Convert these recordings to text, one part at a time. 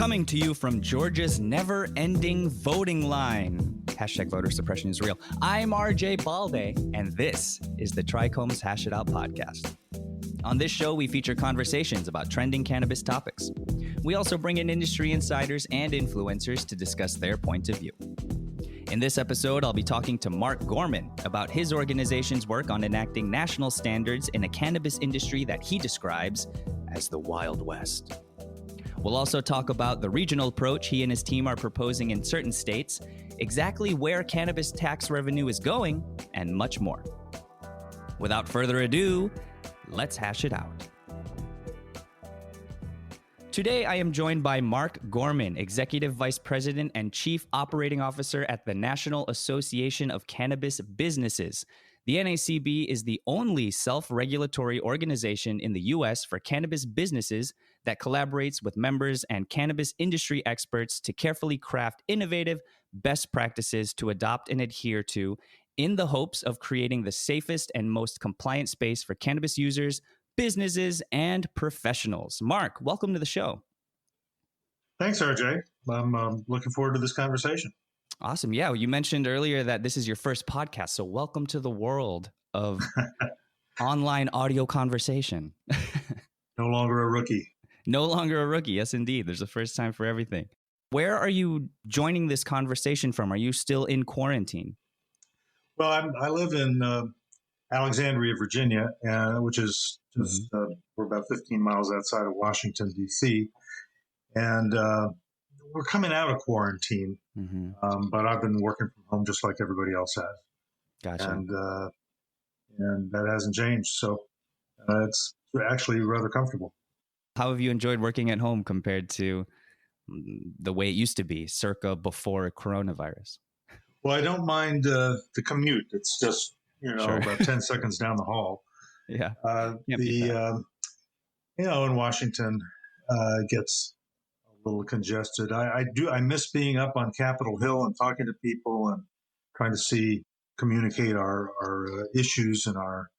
Coming to you from Georgia's never-ending voting line. Hashtag voter suppression is real. I'm RJ Balde, and this is the TRICHOMES Hashitout podcast. On this show, we feature conversations about trending cannabis topics. We also bring in industry insiders and influencers to discuss their point of view. In this episode, I'll be talking to Mark Gorman about his organization's work on enacting national standards in a cannabis industry that he describes as the Wild West. We'll also talk about the regional approach he and his team are proposing in certain states, exactly where cannabis tax revenue is going, and much more. Without further ado, let's hash it out. Today, I am joined by Mark Gorman, Executive Vice President and Chief Operating Officer at the National Association of Cannabis Businesses. The NACB is the only self-regulatory organization in the U.S. for cannabis businesses that collaborates with members and cannabis industry experts to carefully craft innovative best practices to adopt and adhere to in the hopes of creating the safest and most compliant space for cannabis users, businesses, and professionals. Mark, welcome to the show. Thanks, RJ. I'm looking forward to this conversation. Awesome. Yeah, you mentioned earlier that this is your first podcast, so welcome to the world of online audio conversation. No longer a rookie. No longer a rookie. Yes, indeed. There's a first time for everything. Where are you joining this conversation from? Are you still in quarantine? Well, I live in Alexandria, Virginia, which is just we're about 15 miles outside of Washington, D.C., and we're coming out of quarantine, but I've been working from home just like everybody else has. Gotcha. And that hasn't changed, so it's actually rather comfortable. How have you enjoyed working at home compared to the way it used to be, circa before coronavirus? Well, I don't mind the commute. It's just, Sure. about 10 seconds down the hall. Yeah. In Washington, it gets a little congested. I miss being up on Capitol Hill and talking to people and trying to communicate our issues and our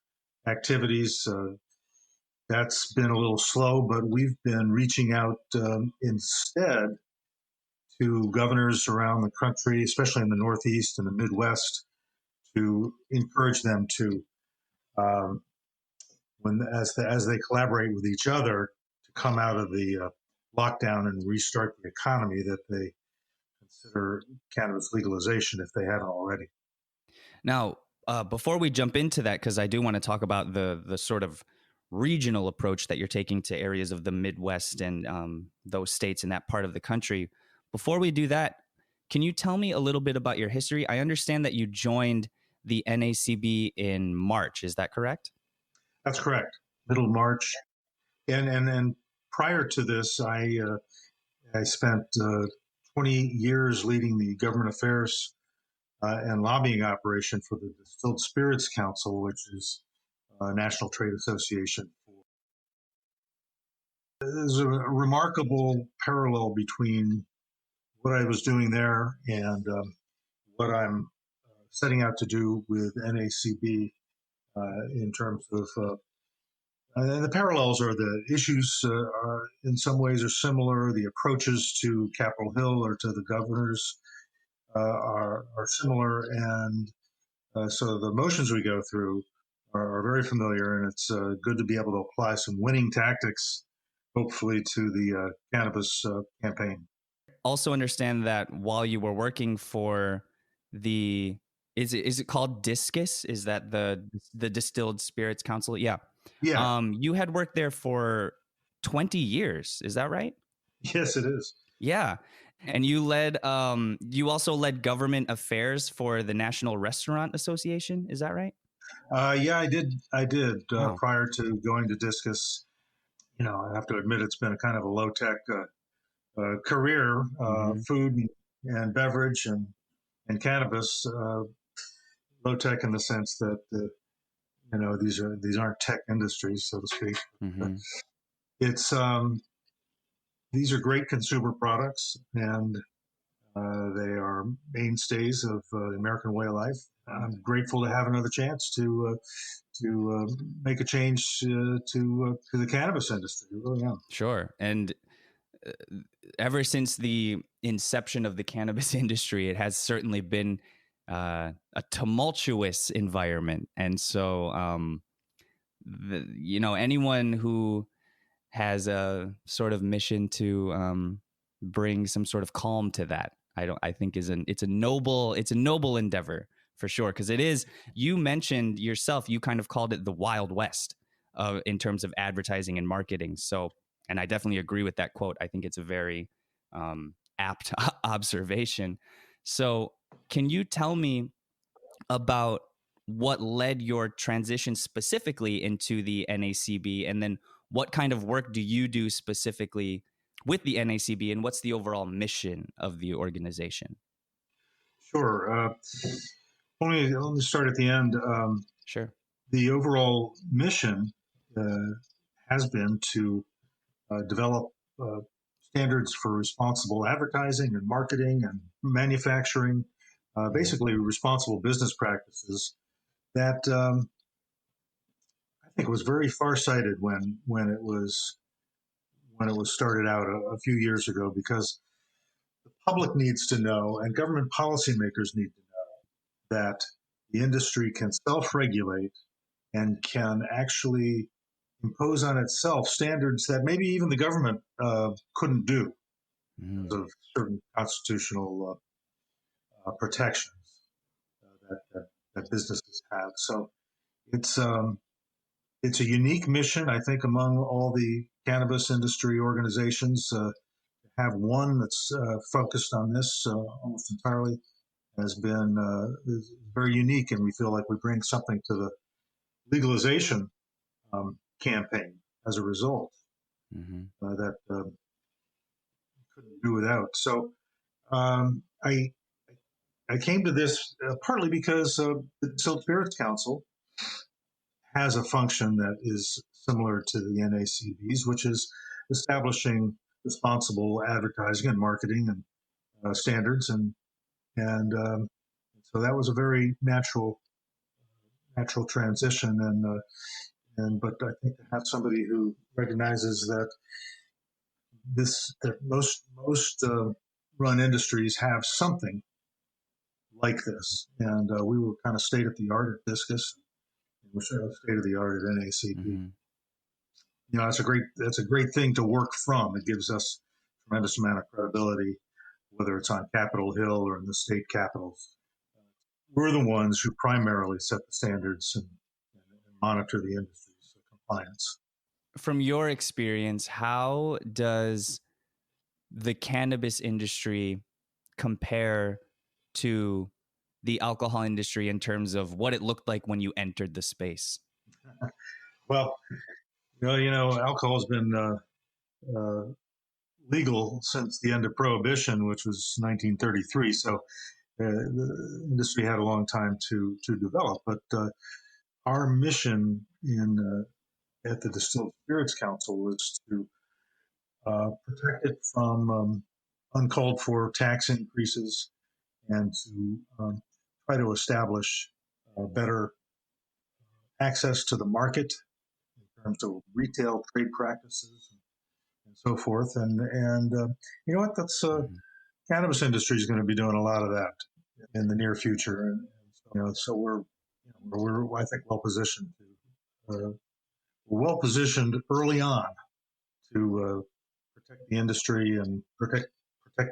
activities. That's been a little slow, but we've been reaching out instead to governors around the country, especially in the Northeast and the Midwest, to encourage them to, as they collaborate with each other, to come out of the lockdown and restart the economy, that they consider cannabis legalization if they haven't already. Now, before we jump into that, because I do want to talk about the sort of regional approach that you're taking to areas of the Midwest and those states in that part of the country. Before we do that, can you tell me a little bit about your history? I understand that you joined the NACB in March. Is that correct? That's correct. Middle March. And prior to this, I spent 20 years leading the government affairs and lobbying operation for the Distilled Spirits Council, which is a national trade association. There's a remarkable parallel between what I was doing there and what I'm setting out to do with NACB in terms of and the parallels are the issues are in some ways are similar. The approaches to Capitol Hill or to the governors are similar, and so the motions we go through are very familiar, and it's good to be able to apply some winning tactics, hopefully, to the cannabis campaign. Also understand that while you were working for the, is it called DISCUS? Is that the Distilled Spirits Council? Yeah. Yeah. You had worked there for 20 years. Is that right? Yes, it is. Yeah. And you also led government affairs for the National Restaurant Association. Is that right? Yeah, I did. Wow. Prior to going to Discus, I have to admit it's been a kind of a low tech career, food and beverage and cannabis, low tech in the sense that these aren't tech industries, so to speak. It's these are great consumer products, and they are mainstays of the American way of life. I'm grateful to have another chance to make a change to the cannabis industry. I really am. Sure. And ever since the inception of the cannabis industry, it has certainly been a tumultuous environment. And so, anyone who has a sort of mission to bring some sort of calm to that, I think it's a noble endeavor for sure. Cause it is, you mentioned yourself, you kind of called it the Wild West in terms of advertising and marketing. So, and I definitely agree with that quote. I think it's a very apt observation. So can you tell me about what led your transition specifically into the NACB, and then what kind of work do you do specifically with the NACB, and what's the overall mission of the organization? Sure. Let me start at the end. Sure. The overall mission has been to develop standards for responsible advertising and marketing and manufacturing, basically responsible business practices that I think was very far-sighted when it was started out a few years ago, because the public needs to know and government policymakers need to know that the industry can self-regulate and can actually impose on itself standards that maybe even the government couldn't do because of certain constitutional protections that businesses have. So it's it's a unique mission, I think, among all the cannabis industry organizations. Have one that's focused on this almost entirely has been is very unique, and we feel like we bring something to the legalization campaign as a result that couldn't do without. So I came to this partly because the Distilled Spirits Council has a function that is similar to the NACB's, which is establishing responsible advertising and marketing and standards, and so that was a very natural transition, but I think to have somebody who recognizes that most run industries have something like this, and we were kind of state of the art at Discus, and we're sort of state of the art at NACB. You know, that's a great thing to work from. It gives us a tremendous amount of credibility, whether it's on Capitol Hill or in the state capitals. We're the ones who primarily set the standards and monitor the industry's compliance. From your experience, how does the cannabis industry compare to the alcohol industry in terms of what it looked like when you entered the space? Well, alcohol has been legal since the end of Prohibition, which was 1933. So the industry had a long time to develop. But our mission at the Distilled Spirits Council was to protect it from uncalled for tax increases and to try to establish better access to the market in terms of retail trade practices and so forth. And you know what? That's cannabis industry is going to be doing a lot of that in the near future. And so we're I think well positioned early on to protect the industry and protect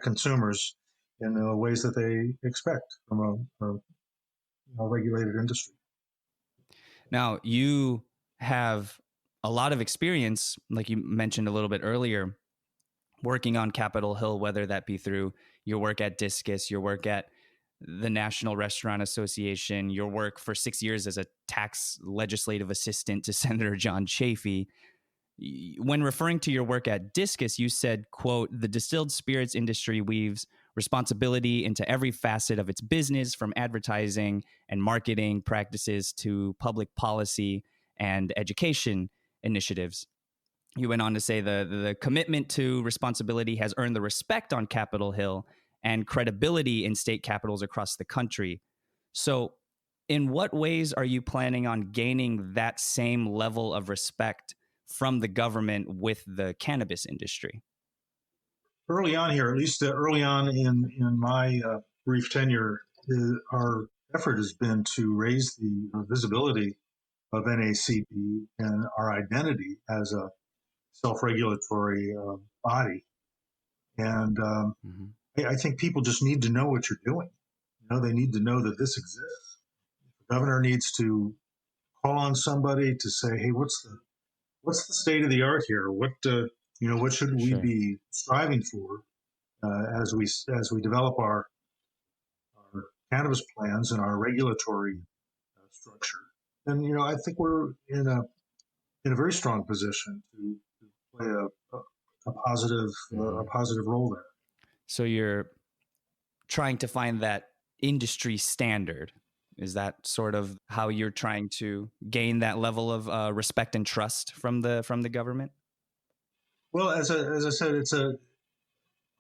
consumers in ways that they expect from a regulated industry. Now, you have a lot of experience, like you mentioned a little bit earlier, working on Capitol Hill, whether that be through your work at Discus, your work at the National Restaurant Association, your work for 6 years as a tax legislative assistant to Senator John Chafee. When referring to your work at Discus, you said, quote, "The distilled spirits industry weaves responsibility into every facet of its business, from advertising and marketing practices to public policy and education initiatives." You went on to say the commitment to responsibility has earned the respect on Capitol Hill and credibility in state capitals across the country. So in what ways are you planning on gaining that same level of respect from the government with the cannabis industry? early on here, at least early on in my brief tenure, our effort has been to raise the visibility of NACB and our identity as a self-regulatory body. And Hmm. I think people just need to know what you're doing. They need to know that this exists. The governor needs to call on somebody to say, "Hey, what's the state of the art here? What should we Sure. be striving for as we develop our cannabis plans and our regulatory structure?" And I think we're in a very strong position to play a Hmm. positive role there. So you're trying to find that industry standard. Is that sort of how you're trying to gain that level of respect and trust from the government? Well, as I said, a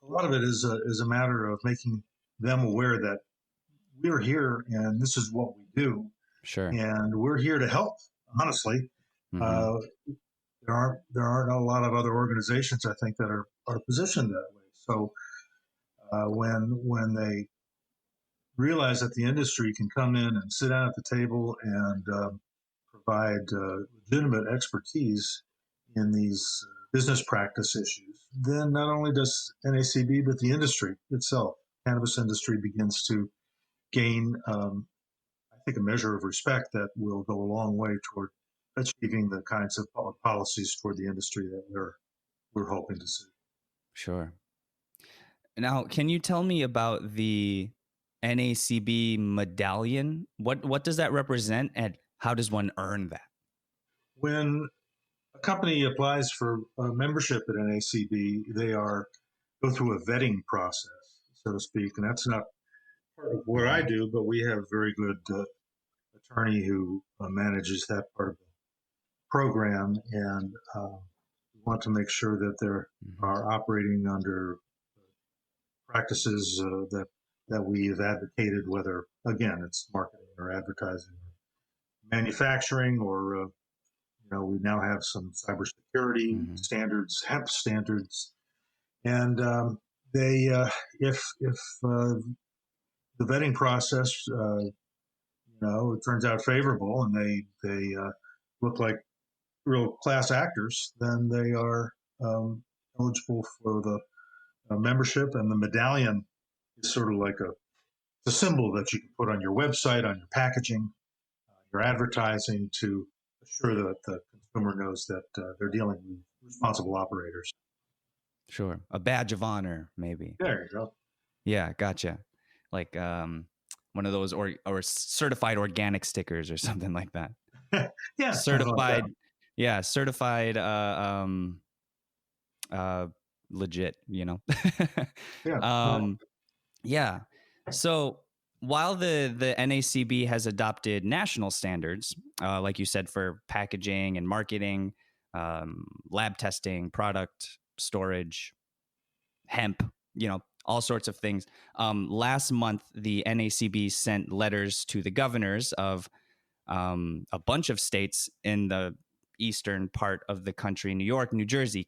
lot of it is a matter of making them aware that we're here and this is what we do, Sure. and we're here to help. Honestly, Hmm. uh, there aren't a lot of other organizations I think that are positioned that way. So when they realize that the industry can come in and sit down at the table and provide legitimate expertise in these business practice issues, then not only does NACB but the industry itself, cannabis industry, begins to gain, I think, a measure of respect that will go a long way toward achieving the kinds of policies toward the industry that we're hoping to see. Sure. Now, can you tell me about the NACB Medallion? What does that represent, and how does one earn that? When a company applies for membership at NACB, they go through a vetting process, so to speak, and that's not part of what I Hmm. do, but we have a very good attorney who manages that part of the program, and we want to make sure that they Hmm. are operating under practices that we have advocated, whether again it's marketing or advertising, or manufacturing, or we now have some cybersecurity Hmm. standards, hemp standards, and they if the vetting process it turns out favorable and they look like real class actors, then they are eligible for the membership. And the medallion is sort of like a symbol that you can put on your website, on your packaging, your advertising, to assure that the consumer knows that they're dealing with responsible operators. Sure. A badge of honor, maybe. There you go. Yeah, gotcha. Like one of those or certified organic stickers or something like that. Yeah, something like that. Certified, yeah, certified uh legit, Yeah. um yeah. So while the NACB has adopted national standards, like you said, for packaging and marketing, lab testing, product storage, hemp, all sorts of things. Last month, the NACB sent letters to the governors of a bunch of states in the eastern part of the country: New York, New Jersey,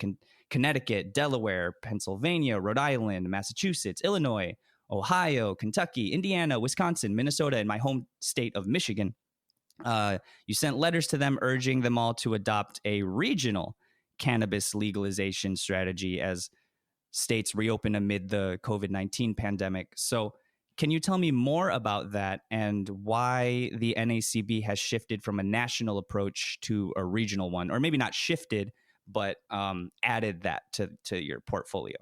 Connecticut, Delaware, Pennsylvania, Rhode Island, Massachusetts, Illinois, Ohio, Kentucky, Indiana, Wisconsin, Minnesota, and my home state of Michigan. You sent letters to them urging them all to adopt a regional cannabis legalization strategy as states reopen amid the COVID-19 pandemic. So, can you tell me more about that and why the NACB has shifted from a national approach to a regional one, or maybe not shifted, but added that to your portfolio?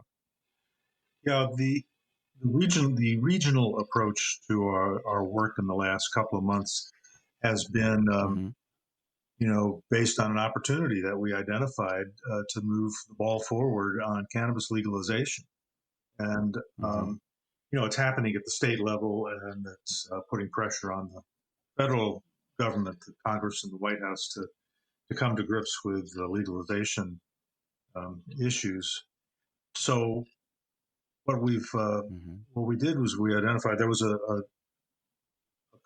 Yeah, the regional approach to our work in the last couple of months has been Mm-hmm. based on an opportunity that we identified to move the ball forward on cannabis legalization. And Mm-hmm. it's happening at the state level, and it's putting pressure on the federal government, the Congress, and the White House to come to grips with the legalization issues. So what we've Mm-hmm. what we did was we identified there was a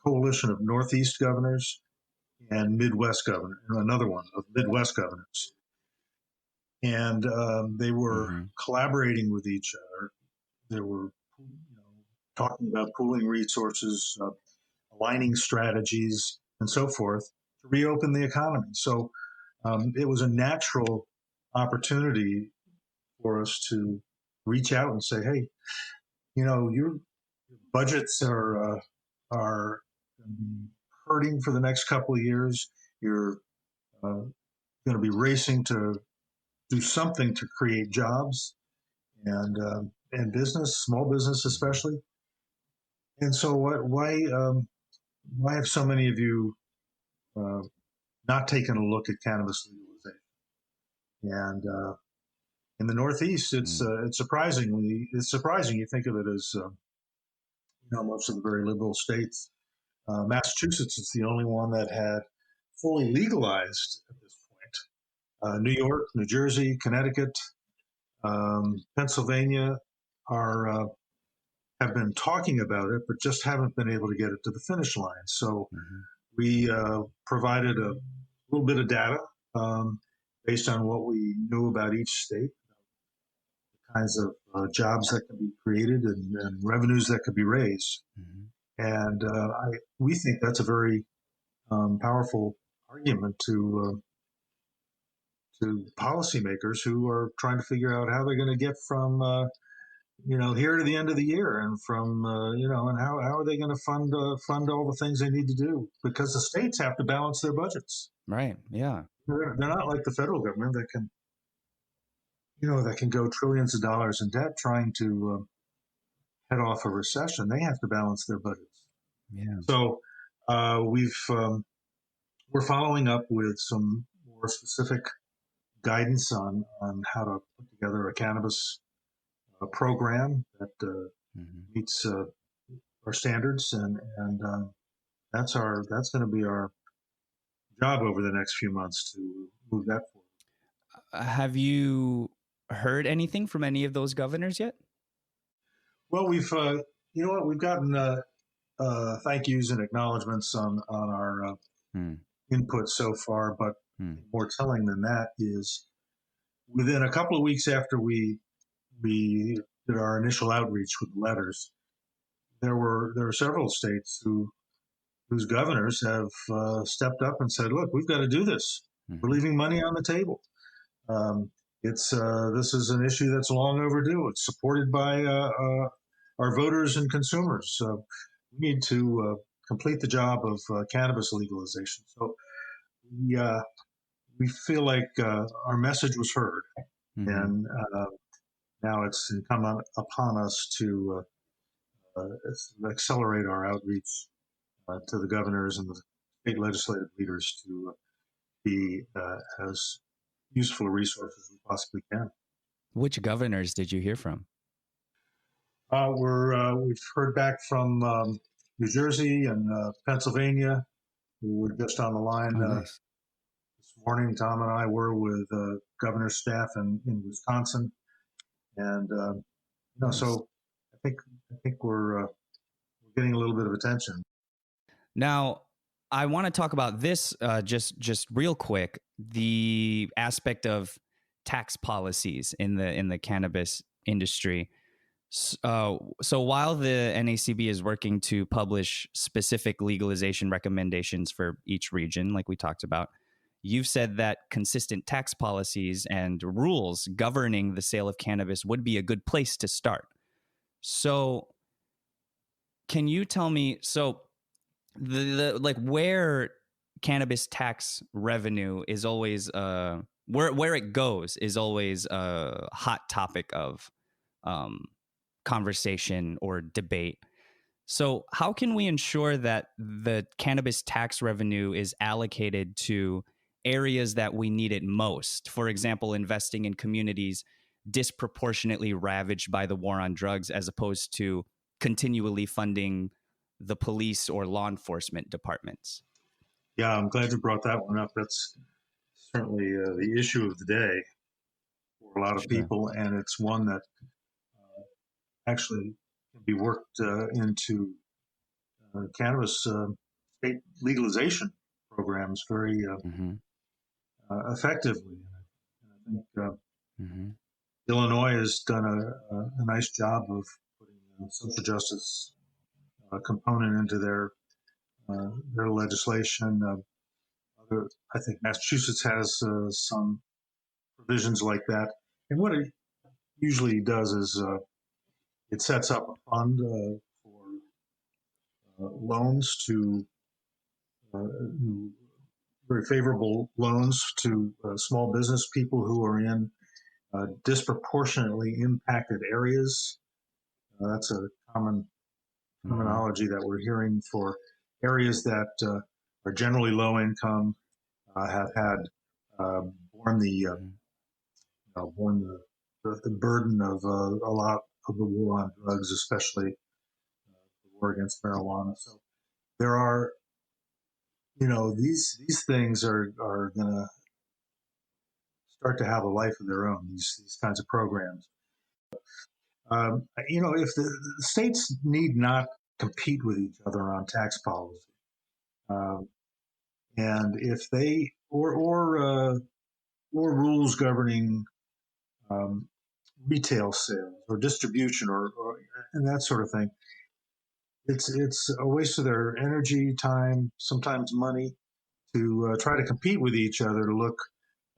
coalition of Northeast governors and Midwest governor, and another one of Midwest governors. and they were Mm-hmm. collaborating with each other. They were talking about pooling resources, aligning strategies, and so forth to reopen the economy. So it was a natural opportunity for us to reach out and say, "Hey, your budgets are hurting for the next couple of years. You're going to be racing to do something to create jobs and business, small business especially. And so, why have so many of you uh, not taken a look at cannabis legalization?" And in the Northeast, it's surprising. You think of it as most of the very liberal states. Massachusetts is the only one that had fully legalized at this point. New York, New Jersey, Connecticut, Pennsylvania have been talking about it, but just haven't been able to get it to the finish line. So Mm-hmm. we provided a little bit of data based on what we knew about each state, the kinds of jobs that can be created and revenues that could be raised. Mm-hmm. And we think that's a very powerful argument to policymakers who are trying to figure out how they're going to get from here to the end of the year, and from and how are they going to fund all the things they need to do, because the states have to balance their budgets. Right. Yeah. They're not like the federal government that can go trillions of dollars in debt trying to head off a recession. They have to balance their budgets. Yeah. So we're following up with some more specific guidance on how to put together a cannabis program that Mm-hmm. meets our standards, and that's going to be our job over the next few months to move that forward. Have you heard anything from any of those governors yet? Well, we've gotten thank yous and acknowledgments on our input so far, but more telling than that is within a couple of weeks after we did our initial outreach with letters, there were several states whose governors have stepped up and said, "Look, we've got to do this. Mm-hmm. We're leaving money on the table. This is an issue that's long overdue. It's supported by our voters and consumers. We need to complete the job of cannabis legalization." So we feel like our message was heard, Mm-hmm. and now it's incumbent upon us to accelerate our outreach to the governors and the state legislative leaders to be as useful a resource as we possibly can. Which governors did you hear from? We've heard back from New Jersey and Pennsylvania. We were just on the line Nice. this morning. Tom and I were with governor's staff in Wisconsin, and Nice. so I think we're getting a little bit of attention. Now, I want to talk about this just real quick, the aspect of tax policies in the cannabis industry. So while the NACB is working to publish specific legalization recommendations for each region, like we talked about, you've said that consistent tax policies and rules governing the sale of cannabis would be a good place to start. So can you tell me, the like where cannabis tax revenue is always where it goes is always a hot topic of conversation or debate. So how can we ensure that the cannabis tax revenue is allocated to areas that we need it most? For example, investing in communities disproportionately ravaged by the war on drugs, as opposed to continually funding the police or law enforcement departments. Yeah, I'm glad you brought that one up. That's certainly the issue of the day for a lot of people, and it's one that actually can be worked into cannabis state legalization programs very effectively. And I think Mm-hmm. Illinois has done a nice job of putting social justice component into their legislation. I think Massachusetts has some provisions like that. And what it usually does is it sets up a fund for loans to very favorable loans to small business people who are in disproportionately impacted areas. That's a common terminology that we're hearing for areas that are generally low income, have had borne the burden of a lot of the war on drugs, especially the war against marijuana. So there are, these things are going to start to have a life of their own. These kinds of programs. If the states need not compete with each other on tax policy, and if they or rules governing retail sales or distribution or and that sort of thing, it's a waste of their energy, time, sometimes money, to try to compete with each other to look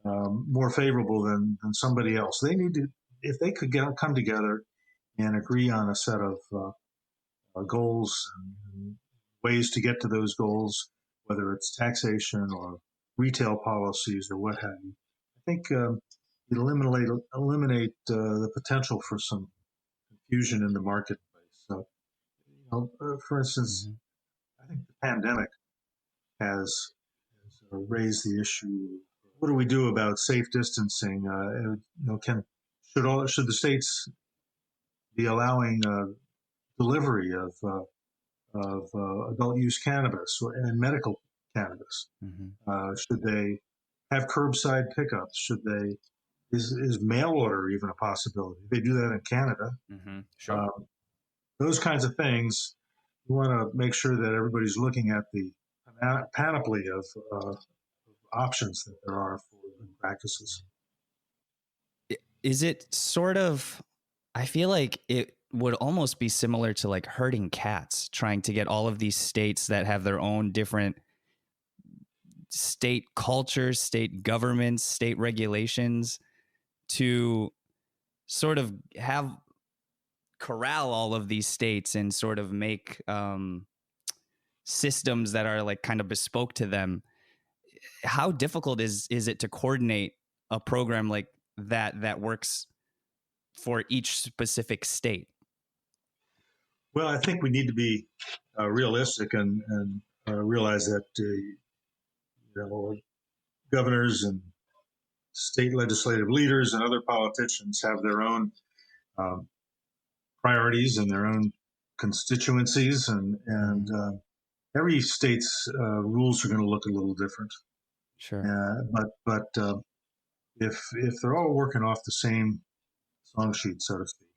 more favorable than somebody else. They need to, if they could come together and agree on a set of goals and ways to get to those goals, whether it's taxation or retail policies or what have you, I think it eliminate the potential for some confusion in the marketplace. So, for instance, I think the pandemic has raised the issue. What do we do about safe distancing? Should the states be allowing delivery of adult use cannabis and medical cannabis? Should they have curbside pickups? Is mail order even a possibility? They do that in Canada. Sure. Those kinds of things. You want to make sure that everybody's looking at the panoply of options that there are for practices. Is it sort of, I feel like it would almost be similar to like herding cats, trying to get all of these states that have their own different state cultures, state governments, state regulations to sort of corral all of these states and sort of make systems that are like kind of bespoke to them. How difficult is it to coordinate a program like that works for each specific state? Well, I think we need to be realistic and realize that governors and state legislative leaders and other politicians have their own priorities and their own constituencies, and every state's rules are going to look a little different. Sure. But if they're all working off the same song sheet, so to speak,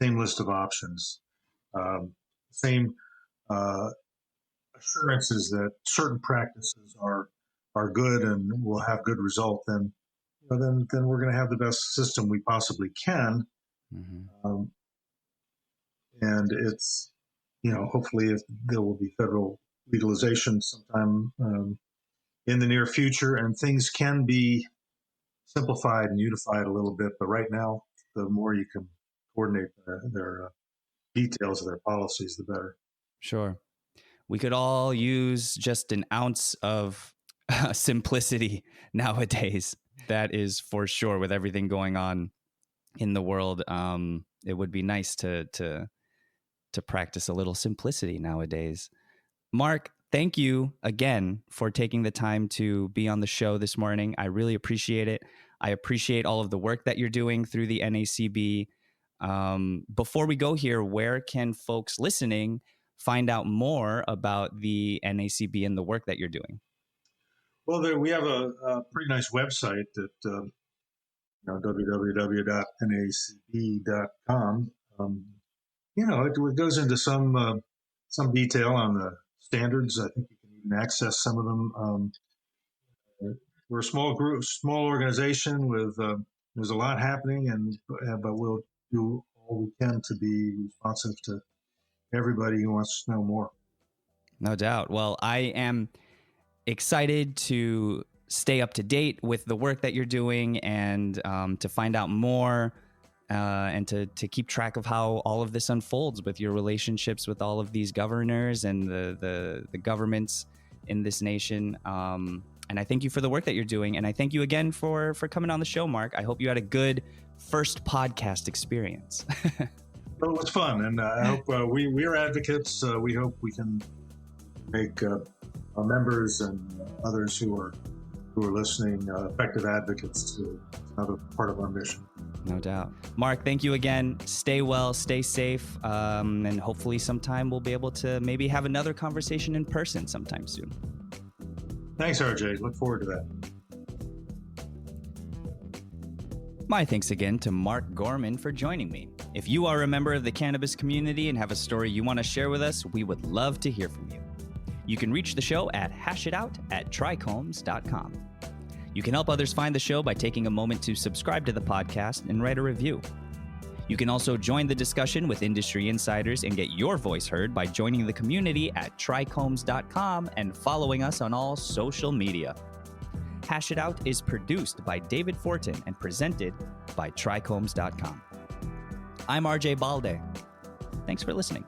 same list of options, same assurances that certain practices are good and will have good result, then we're going to have the best system we possibly can. And it's, hopefully there will be federal legalization sometime in the near future, and things can be simplified and unified a little bit. But right now, the more you can coordinate their details of their policies, the better. Sure. We could all use just an ounce of simplicity nowadays. That is for sure. With everything going on in the world, it would be nice to practice a little simplicity nowadays. Mark, thank you again for taking the time to be on the show this morning. I really appreciate it. I appreciate all of the work that you're doing through the NACB. Before we go here, where can folks listening find out more about the NACB and the work that you're doing? Well, we have a pretty nice website at www.nacb.com. It goes into some detail on the standards. I think you can even access some of them. We're a small organization with there's a lot happening, but we'll do all we can to be responsive to everybody who wants to know more. No doubt. Well, I am excited to stay up to date with the work that you're doing and to find out more and to keep track of how all of this unfolds with your relationships with all of these governors and the governments in this nation. And I thank you for the work that you're doing. And I thank you again for coming on the show, Mark. I hope you had a good first podcast experience. Well, it was fun. And I hope we are advocates. We hope we can make our members and others who are listening effective advocates to another part of our mission. No doubt. Mark, thank you again. Stay well, stay safe, and hopefully sometime we'll be able to maybe have another conversation in person sometime soon. Thanks, RJ. Look forward to that. My thanks again to Mark Gorman for joining me. If you are a member of the cannabis community and have a story you want to share with us, we would love to hear from you. You can reach the show at hashitout@trichomes.com. You can help others find the show by taking a moment to subscribe to the podcast and write a review. You can also join the discussion with industry insiders and get your voice heard by joining the community at TRICHOMES.com and following us on all social media. Hash It Out is produced by David Fortin and presented by TRICHOMES.com. I'm RJ Balde. Thanks for listening.